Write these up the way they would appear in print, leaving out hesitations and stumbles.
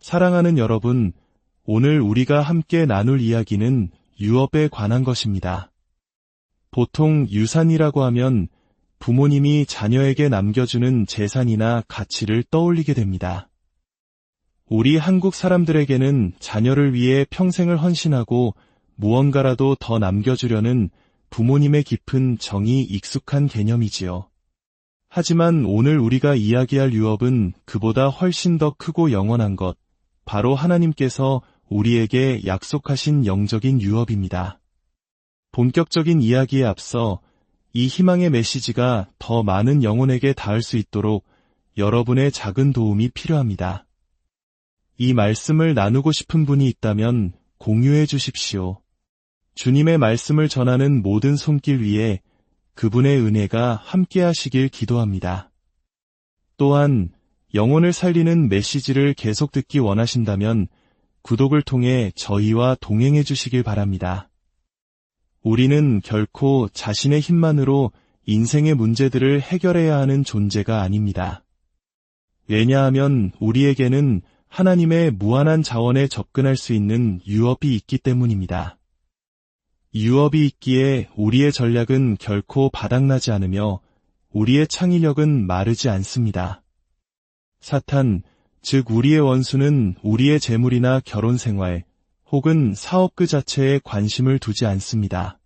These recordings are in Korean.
사랑하는 여러분, 오늘 우리가 함께 나눌 이야기는 유업에 관한 것입니다. 보통 유산이라고 하면 부모님이 자녀에게 남겨주는 재산이나 가치를 떠올리게 됩니다. 우리 한국 사람들에게는 자녀를 위해 평생을 헌신하고 무언가라도 더 남겨주려는 부모님의 깊은 정이 익숙한 개념이지요. 하지만 오늘 우리가 이야기할 유업은 그보다 훨씬 더 크고 영원한 것, 바로 하나님께서 우리에게 약속하신 영적인 유업입니다. 본격적인 이야기에 앞서 이 희망의 메시지가 더 많은 영혼에게 닿을 수 있도록 여러분의 작은 도움이 필요합니다. 이 말씀을 나누고 싶은 분이 있다면 공유해 주십시오. 주님의 말씀을 전하는 모든 손길 위에 그분의 은혜가 함께하시길 기도합니다. 또한 영혼을 살리는 메시지를 계속 듣기 원하신다면 구독을 통해 저희와 동행해 주시길 바랍니다. 우리는 결코 자신의 힘만으로 인생의 문제들을 해결해야 하는 존재가 아닙니다. 왜냐하면 우리에게는 하나님의 무한한 자원에 접근할 수 있는 유업이 있기 때문입니다. 유업이 있기에 우리의 전략은 결코 바닥나지 않으며 우리의 창의력은 마르지 않습니다. 사탄, 즉 우리의 원수는 우리의 재물이나 결혼생활 혹은 사업 그 자체에 관심을 두지 않습니다.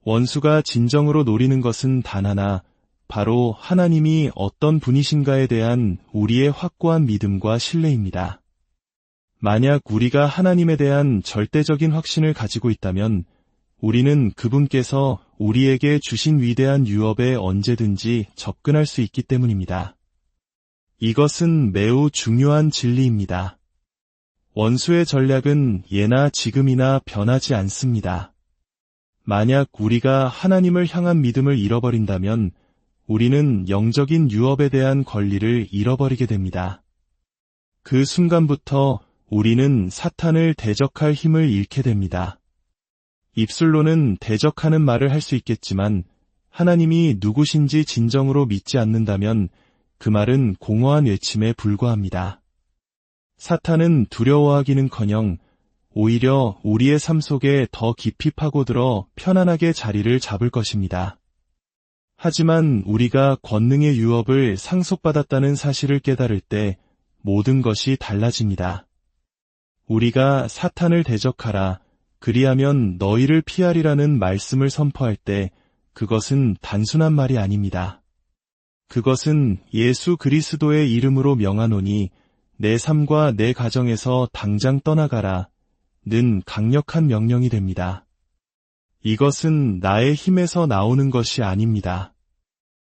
원수가 진정으로 노리는 것은 단 하나, 바로 하나님이 어떤 분이신가에 대한 우리의 확고한 믿음과 신뢰입니다. 만약 우리가 하나님에 대한 절대적인 확신을 가지고 있다면 우리는 그분께서 우리에게 주신 위대한 유업에 언제든지 접근할 수 있기 때문입니다. 이것은 매우 중요한 진리입니다. 원수의 전략은 예나 지금이나 변하지 않습니다. 만약 우리가 하나님을 향한 믿음을 잃어버린다면 우리는 영적인 유업에 대한 권리를 잃어버리게 됩니다. 그 순간부터 우리는 사탄을 대적할 힘을 잃게 됩니다. 입술로는 대적하는 말을 할 수 있겠지만 하나님이 누구신지 진정으로 믿지 않는다면 그 말은 공허한 외침에 불과합니다. 사탄은 두려워하기는커녕 오히려 우리의 삶 속에 더 깊이 파고들어 편안하게 자리를 잡을 것입니다. 하지만 우리가 권능의 유업을 상속받았다는 사실을 깨달을 때 모든 것이 달라집니다. 우리가 사탄을 대적하라, 그리하면 너희를 피하리라는 말씀을 선포할 때 그것은 단순한 말이 아닙니다. 그것은 예수 그리스도의 이름으로 명하노니 내 삶과 내 가정에서 당장 떠나가라 는 강력한 명령이 됩니다. 이것은 나의 힘에서 나오는 것이 아닙니다.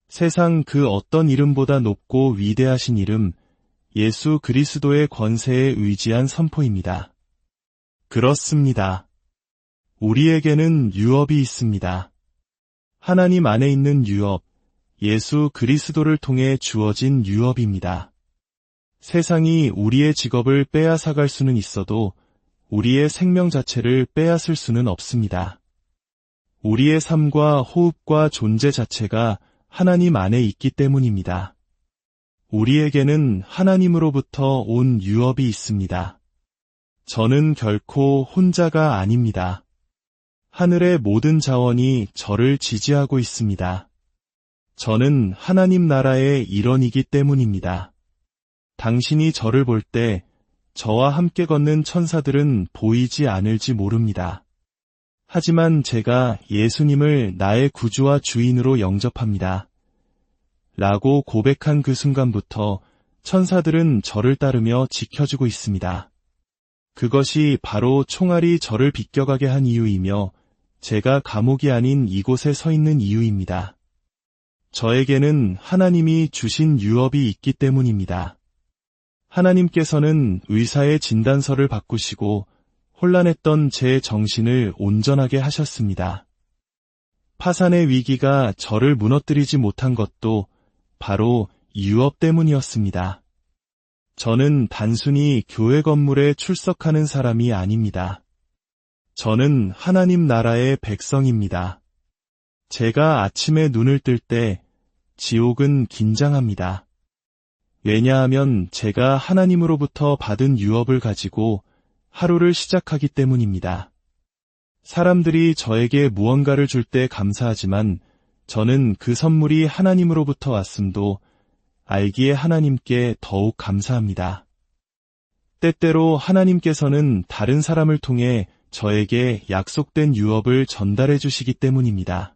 세상 그 어떤 이름보다 높고 위대하신 이름, 예수 그리스도의 권세에 의지한 선포입니다. 그렇습니다. 우리에게는 유업이 있습니다. 하나님 안에 있는 유업, 예수 그리스도를 통해 주어진 유업입니다. 세상이 우리의 직업을 빼앗아갈 수는 있어도 우리의 생명 자체를 빼앗을 수는 없습니다. 우리의 삶과 호흡과 존재 자체가 하나님 안에 있기 때문입니다. 우리에게는 하나님으로부터 온 유업이 있습니다. 저는 결코 혼자가 아닙니다. 하늘의 모든 자원이 저를 지지하고 있습니다. 저는 하나님 나라의 일원이기 때문입니다. 당신이 저를 볼 때 저와 함께 걷는 천사들은 보이지 않을지 모릅니다. 하지만 제가 예수님을 나의 구주와 주인으로 영접합니다. 라고 고백한 그 순간부터 천사들은 저를 따르며 지켜주고 있습니다. 그것이 바로 총알이 저를 비껴가게 한 이유이며 제가 감옥이 아닌 이곳에 서 있는 이유입니다. 저에게는 하나님이 주신 유업이 있기 때문입니다. 하나님께서는 의사의 진단서를 바꾸시고 혼란했던 제 정신을 온전하게 하셨습니다. 파산의 위기가 저를 무너뜨리지 못한 것도 바로 유업 때문이었습니다. 저는 단순히 교회 건물에 출석하는 사람이 아닙니다. 저는 하나님 나라의 백성입니다. 제가 아침에 눈을 뜰 때 지옥은 긴장합니다. 왜냐하면 제가 하나님으로부터 받은 유업을 가지고 하루를 시작하기 때문입니다. 사람들이 저에게 무언가를 줄 때 감사하지만 저는 그 선물이 하나님으로부터 왔음도 알기에 하나님께 더욱 감사합니다. 때때로 하나님께서는 다른 사람을 통해 저에게 약속된 유업을 전달해 주시기 때문입니다.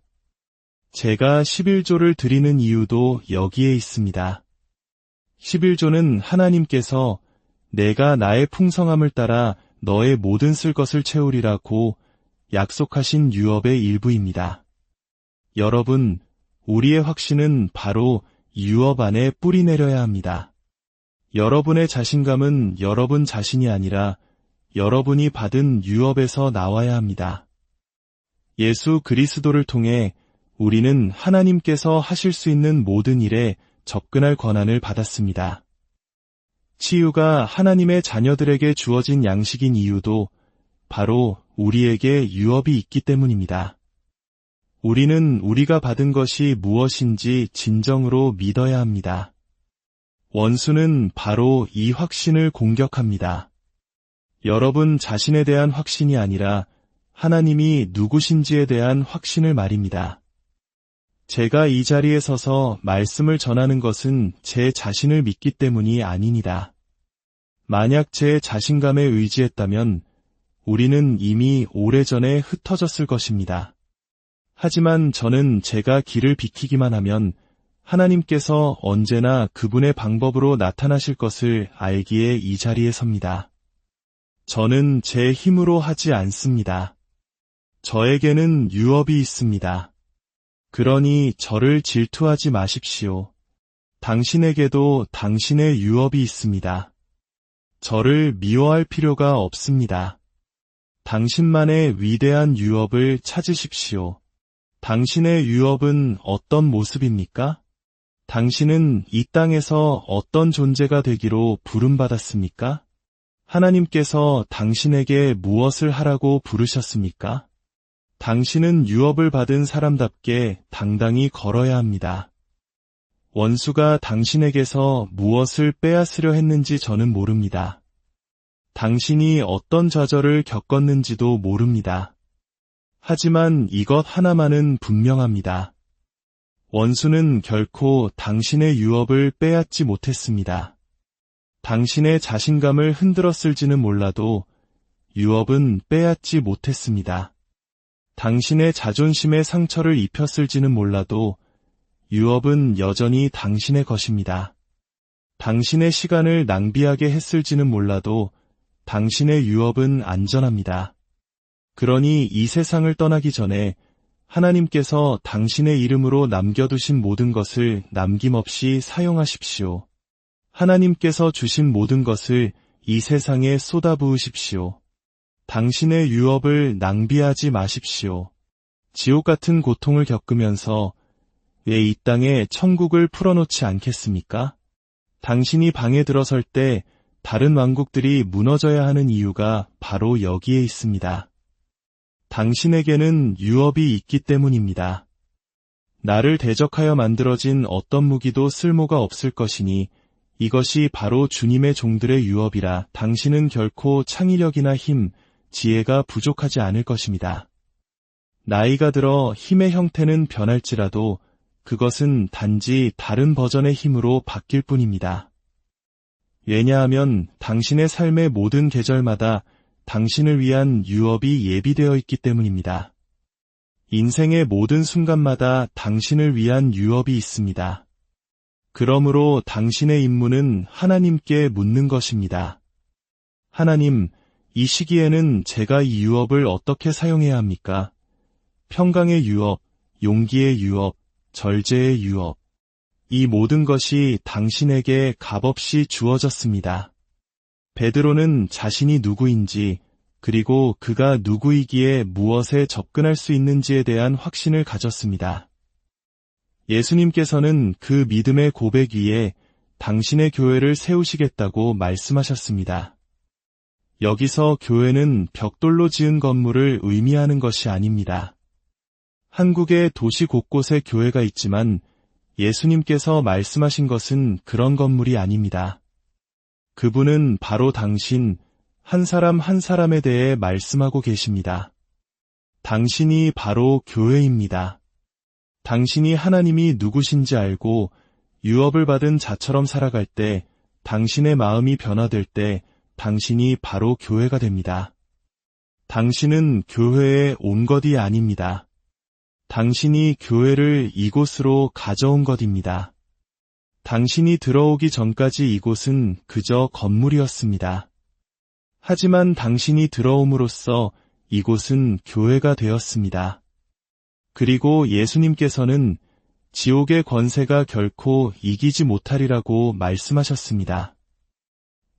제가 11조를 드리는 이유도 여기에 있습니다. 11조는 하나님께서 내가 나의 풍성함을 따라 너의 모든 쓸 것을 채우리라고 약속하신 유업의 일부입니다. 여러분, 우리의 확신은 바로 유업 안에 뿌리 내려야 합니다. 여러분의 자신감은 여러분 자신이 아니라 여러분이 받은 유업에서 나와야 합니다. 예수 그리스도를 통해 우리는 하나님께서 하실 수 있는 모든 일에 접근할 권한을 받았습니다. 치유가 하나님의 자녀들에게 주어진 양식인 이유도 바로 우리에게 유업이 있기 때문입니다. 우리는 우리가 받은 것이 무엇인지 진정으로 믿어야 합니다. 원수는 바로 이 확신을 공격합니다. 여러분 자신에 대한 확신이 아니라 하나님이 누구신지에 대한 확신을 말입니다. 제가 이 자리에 서서 말씀을 전하는 것은 제 자신을 믿기 때문이 아닙니다. 만약 제 자신감에 의지했다면 우리는 이미 오래전에 흩어졌을 것입니다. 하지만 저는 제가 길을 비키기만 하면 하나님께서 언제나 그분의 방법으로 나타나실 것을 알기에 이 자리에 섭니다. 저는 제 힘으로 하지 않습니다. 저에게는 유업이 있습니다. 그러니 저를 질투하지 마십시오. 당신에게도 당신의 유업이 있습니다. 저를 미워할 필요가 없습니다. 당신만의 위대한 유업을 찾으십시오. 당신의 유업은 어떤 모습입니까? 당신은 이 땅에서 어떤 존재가 되기로 부름받았습니까? 하나님께서 당신에게 무엇을 하라고 부르셨습니까? 당신은 유업을 받은 사람답게 당당히 걸어야 합니다. 원수가 당신에게서 무엇을 빼앗으려 했는지 저는 모릅니다. 당신이 어떤 좌절을 겪었는지도 모릅니다. 하지만 이것 하나만은 분명합니다. 원수는 결코 당신의 유업을 빼앗지 못했습니다. 당신의 자신감을 흔들었을지는 몰라도 유업은 빼앗지 못했습니다. 당신의 자존심에 상처를 입혔을지는 몰라도 유업은 여전히 당신의 것입니다. 당신의 시간을 낭비하게 했을지는 몰라도 당신의 유업은 안전합니다. 그러니 이 세상을 떠나기 전에 하나님께서 당신의 이름으로 남겨두신 모든 것을 남김없이 사용하십시오. 하나님께서 주신 모든 것을 이 세상에 쏟아부으십시오. 당신의 유업을 낭비하지 마십시오. 지옥 같은 고통을 겪으면서 왜 이 땅에 천국을 풀어놓지 않겠습니까? 당신이 방에 들어설 때 다른 왕국들이 무너져야 하는 이유가 바로 여기에 있습니다. 당신에게는 유업이 있기 때문입니다. 나를 대적하여 만들어진 어떤 무기도 쓸모가 없을 것이니 이것이 바로 주님의 종들의 유업이라 당신은 결코 창의력이나 힘, 지혜가 부족하지 않을 것입니다. 나이가 들어 힘의 형태는 변할지라도 그것은 단지 다른 버전의 힘으로 바뀔 뿐입니다. 왜냐하면 당신의 삶의 모든 계절마다 당신을 위한 유업이 예비되어 있기 때문입니다. 인생의 모든 순간마다 당신을 위한 유업이 있습니다. 그러므로 당신의 임무는 하나님께 묻는 것입니다. 하나님, 이 시기에는 제가 이 유업을 어떻게 사용해야 합니까? 평강의 유업, 용기의 유업, 절제의 유업. 이 모든 것이 당신에게 값없이 주어졌습니다. 베드로는 자신이 누구인지 그리고 그가 누구이기에 무엇에 접근할 수 있는지에 대한 확신을 가졌습니다. 예수님께서는 그 믿음의 고백 위에 당신의 교회를 세우시겠다고 말씀하셨습니다. 여기서 교회는 벽돌로 지은 건물을 의미하는 것이 아닙니다. 한국의 도시 곳곳에 교회가 있지만 예수님께서 말씀하신 것은 그런 건물이 아닙니다. 그분은 바로 당신 한 사람 한 사람에 대해 말씀하고 계십니다. 당신이 바로 교회입니다. 당신이 하나님이 누구신지 알고 유업을 받은 자처럼 살아갈 때, 당신의 마음이 변화될 때 당신이 바로 교회가 됩니다. 당신은 교회에 온 것이 아닙니다. 당신이 교회를 이곳으로 가져온 것입니다. 당신이 들어오기 전까지 이곳은 그저 건물이었습니다. 하지만 당신이 들어옴으로써 이곳은 교회가 되었습니다. 그리고 예수님께서는 지옥의 권세가 결코 이기지 못하리라고 말씀하셨습니다.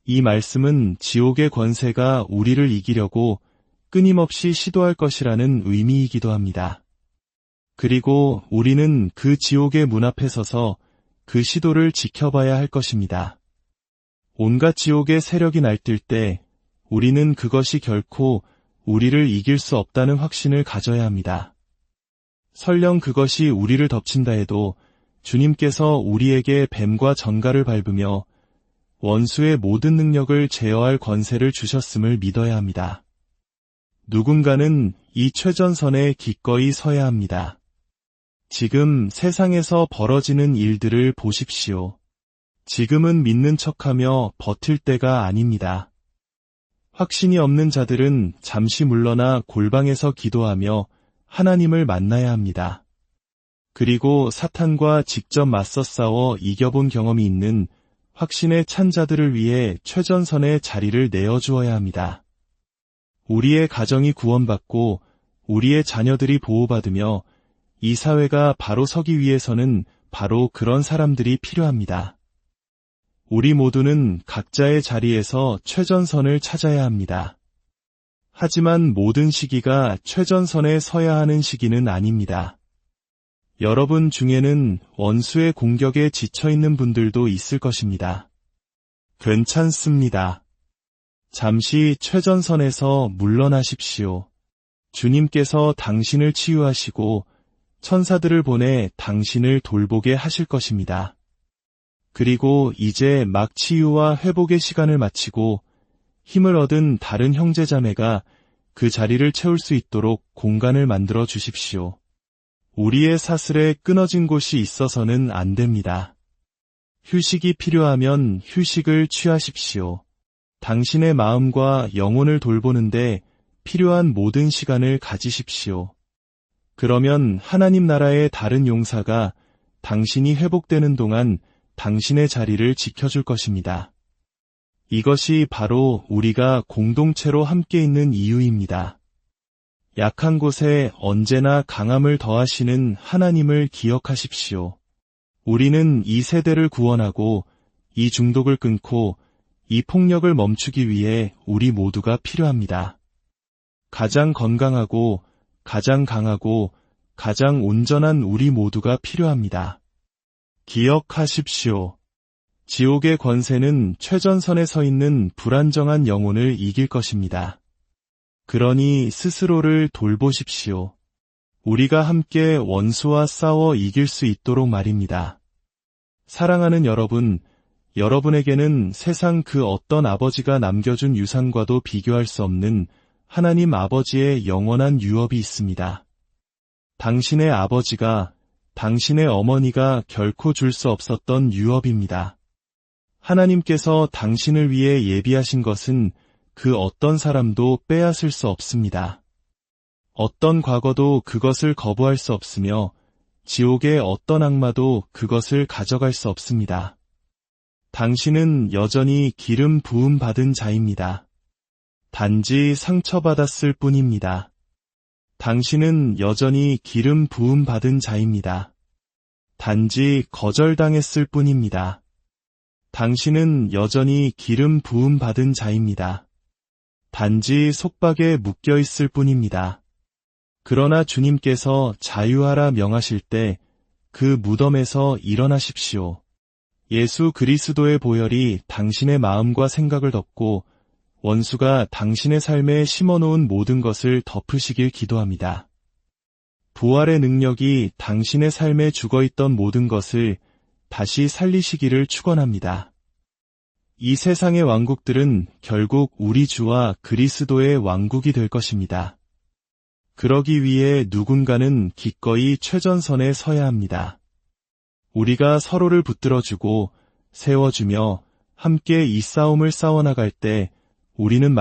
이 말씀은 지옥의 권세가 우리를 이기려고 끊임없이 시도할 것이라는 의미이기도 합니다. 그리고 우리는 그 지옥의 문 앞에 서서 그 시도를 지켜봐야 할 것입니다. 온갖 지옥의 세력이 날뛸 때 우리는 그것이 결코 우리를 이길 수 없다는 확신을 가져야 합니다. 설령 그것이 우리를 덮친다 해도 주님께서 우리에게 뱀과 전갈을 밟으며 원수의 모든 능력을 제어할 권세를 주셨음을 믿어야 합니다. 누군가는 이 최전선에 기꺼이 서야 합니다. 지금 세상에서 벌어지는 일들을 보십시오. 지금은 믿는 척하며 버틸 때가 아닙니다. 확신이 없는 자들은 잠시 물러나 골방에서 기도하며 하나님을 만나야 합니다. 그리고 사탄과 직접 맞서 싸워 이겨본 경험이 있는 확신에 찬 자들을 위해 최전선의 자리를 내어주어야 합니다. 우리의 가정이 구원받고 우리의 자녀들이 보호받으며 이 사회가 바로 서기 위해서는 바로 그런 사람들이 필요합니다. 우리 모두는 각자의 자리에서 최전선을 찾아야 합니다. 하지만 모든 시기가 최전선에 서야 하는 시기는 아닙니다. 여러분 중에는 원수의 공격에 지쳐있는 분들도 있을 것입니다. 괜찮습니다. 잠시 최전선에서 물러나십시오. 주님께서 당신을 치유하시고 천사들을 보내 당신을 돌보게 하실 것입니다. 그리고 이제 막 치유와 회복의 시간을 마치고 힘을 얻은 다른 형제자매가 그 자리를 채울 수 있도록 공간을 만들어 주십시오. 우리의 사슬에 끊어진 곳이 있어서는 안 됩니다. 휴식이 필요하면 휴식을 취하십시오. 당신의 마음과 영혼을 돌보는데 필요한 모든 시간을 가지십시오. 그러면 하나님 나라의 다른 용사가 당신이 회복되는 동안 당신의 자리를 지켜줄 것입니다. 이것이 바로 우리가 공동체로 함께 있는 이유입니다. 약한 곳에 언제나 강함을 더하시는 하나님을 기억하십시오. 우리는 이 세대를 구원하고 이 중독을 끊고 이 폭력을 멈추기 위해 우리 모두가 필요합니다. 가장 건강하고 가장 강하고 가장 온전한 우리 모두가 필요합니다. 기억하십시오. 지옥의 권세는 최전선에 서 있는 불안정한 영혼을 이길 것입니다. 그러니 스스로를 돌보십시오. 우리가 함께 원수와 싸워 이길 수 있도록 말입니다. 사랑하는 여러분, 여러분에게는 세상 그 어떤 아버지가 남겨준 유산과도 비교할 수 없는 하나님 아버지의 영원한 유업이 있습니다. 당신의 아버지가, 당신의 어머니가 결코 줄 수 없었던 유업입니다. 하나님께서 당신을 위해 예비하신 것은 그 어떤 사람도 빼앗을 수 없습니다. 어떤 과거도 그것을 거부할 수 없으며 지옥의 어떤 악마도 그것을 가져갈 수 없습니다. 당신은 여전히 기름 부음 받은 자입니다. 단지 상처받았을 뿐입니다. 당신은 여전히 기름 부음 받은 자입니다. 단지 거절당했을 뿐입니다. 당신은 여전히 기름 부음 받은 자입니다. 단지 속박에 묶여 있을 뿐입니다. 그러나 주님께서 자유하라 명하실 때 그 무덤에서 일어나십시오. 예수 그리스도의 보혈이 당신의 마음과 생각을 덮고 원수가 당신의 삶에 심어놓은 모든 것을 덮으시길 기도합니다. 부활의 능력이 당신의 삶에 죽어있던 모든 것을 다시 살리시기를 축원합니다. 이 세상의 왕국들은 결국 우리 주와 그리스도의 왕국이 될 것입니다. 그러기 위해 누군가는 기꺼이 최전선에 서야 합니다. 우리가 서로를 붙들어주고 세워주며 함께 이 싸움을 싸워나갈 때 우리는